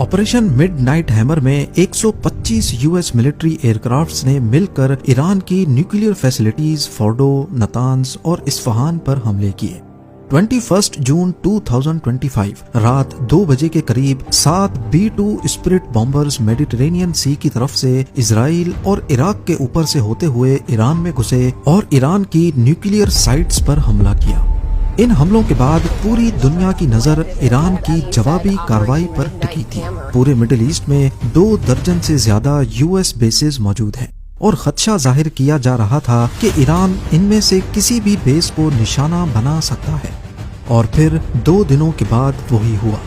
Operation midnight hammer में 125 US military aircrafts ने मिलकर ईरान की न्यूक्लियर फैसिलिटीज फोर्डो, नतांज और इस्फहान पर हमले किए। 21 जून 2025 रात 2 बजे के करीब 7 B-2 स्पिरिट बॉम्बर्स मेडिटेरेनियन सी की तरफ से इजराइल और इराक के ऊपर से होते हुए ईरान में घुसे और ईरान की न्यूक्लियर साइट्स पर हमला किया। इन हमलों के बाद पूरी दुनिया की नजर ईरान की जवाबी कार्रवाई पर टिकी थी। पूरे मिडिल ईस्ट में 2 दर्जन से ज्यादा यूएस बेसेस मौजूद हैं और खदशा जाहिर किया जा रहा था कि ईरान इनमें से किसी भी बेस को निशाना बना सकता है। और फिर 2 दिनों के बाद वही हुआ।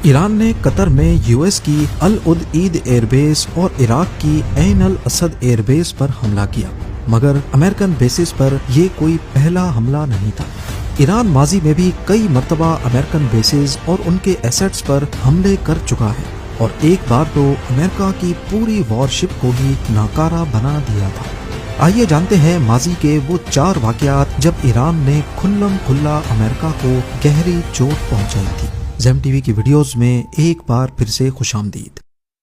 ईरान ने कतर में यूएस की अल उद ईद एयरबेस और इराक की ऐन अल असद एयरबेस पर हमला किया, मगर अमेरिकन बेसिस पर यह कोई पहला हमला नहीं था। ईरान माजी में भी कई मर्तबा अमेरिकन बेसेस और उनके एसेट्स पर हमले कर चुका है और एक बार तो अमेरिका की पूरी वॉरशिप को ही नाकारा बना दिया था। आइए जानते हैं माजी के वो 4 वाकयात जब ईरान ने खुल्लम खुल्ला अमेरिका को गहरी चोट पहुंचाई थी। ज़ेम टीवी की वीडियोस में एक बार फिर से खुशामदीद।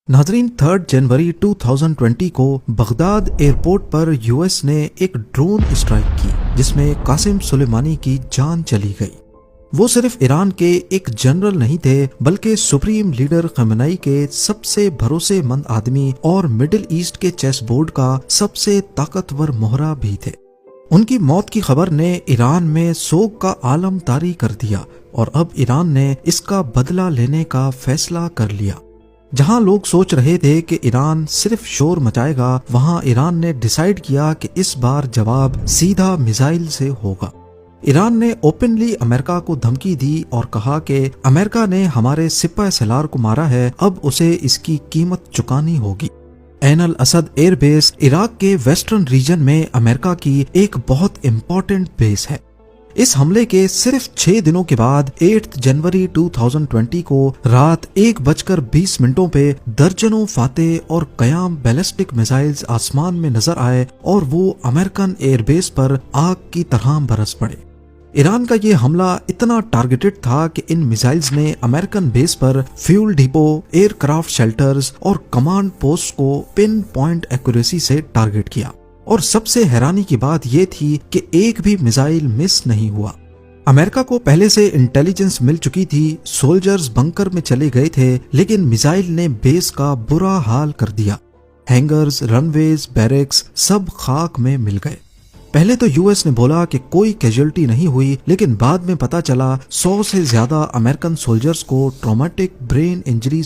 नाजरीन, 3 जनवरी 2020 को बगदाद एयरपोर्ट पर यूएस ने एक ड्रोन स्ट्राइक की जिसमें कासिम सुलेमानी की जान चली गई। वो सिर्फ ईरान के एक जनरल नहीं थे बल्कि सुप्रीम लीडर खमेनी के सबसे भरोसेमंद आदमी और मिडिल ईस्ट के चेस बोर्ड का सबसे ताकतवर मोहरा भी थे। उनकी मौत की खबर ने ईरान में सोग का आलम तारी कर दिया और अब ईरान ने इसका बदला लेने का फैसला कर लिया। जहां लोग सोच रहे थे कि ईरान सिर्फ शोर मचाएगा, वहां ईरान ने डिसाइड किया कि इस बार जवाब सीधा मिसाइल से होगा। ईरान ने ओपनली अमेरिका को धमकी दी और कहा कि अमेरिका ने हमारे सिपह सलार को मारा है, अब उसे इसकी कीमत चुकानी होगी। ऐन अल असद एयरबेस इराक के वेस्टर्न रीजन में अमेरिका की एक बहुत इम्पोर्टेंट बेस है। इस हमले के सिर्फ 6 दिनों के बाद 8 जनवरी 2020 को रात 1:20 पे दर्जनों फातेह और कयाम बैलिस्टिक मिसाइल्स आसमान में नजर आए और वो अमेरिकन एयरबेस पर आग की तरह बरस पड़े। ईरान का ये हमला इतना टारगेटेड था कि इन मिसाइल्स ने अमेरिकन बेस पर फ्यूल डिपो, एयरक्राफ्ट शेल्टर्स और कमांड पोस्ट को पिन पॉइंट एक्यूरेसी से टारगेट किया। और सबसे हैरानी की बात यह थी कि एक भी मिसाइल मिस नहीं हुआ। अमेरिका को पहले से इंटेलिजेंस मिल चुकी थी, सोल्जर्स बंकर में चले गए थे, लेकिन मिसाइल ने बेस का बुरा हाल कर दिया। हैंगर्स, रनवेज, बैरक्स सब खाक में मिल गए। पहले तो यूएस ने बोला कि कोई कैजुअल्टी नहीं हुई, लेकिन बाद में पता चला 100 से ज्यादा अमेरिकन सोल्जर्स को ट्रॉमेटिक ब्रेन इंजरीज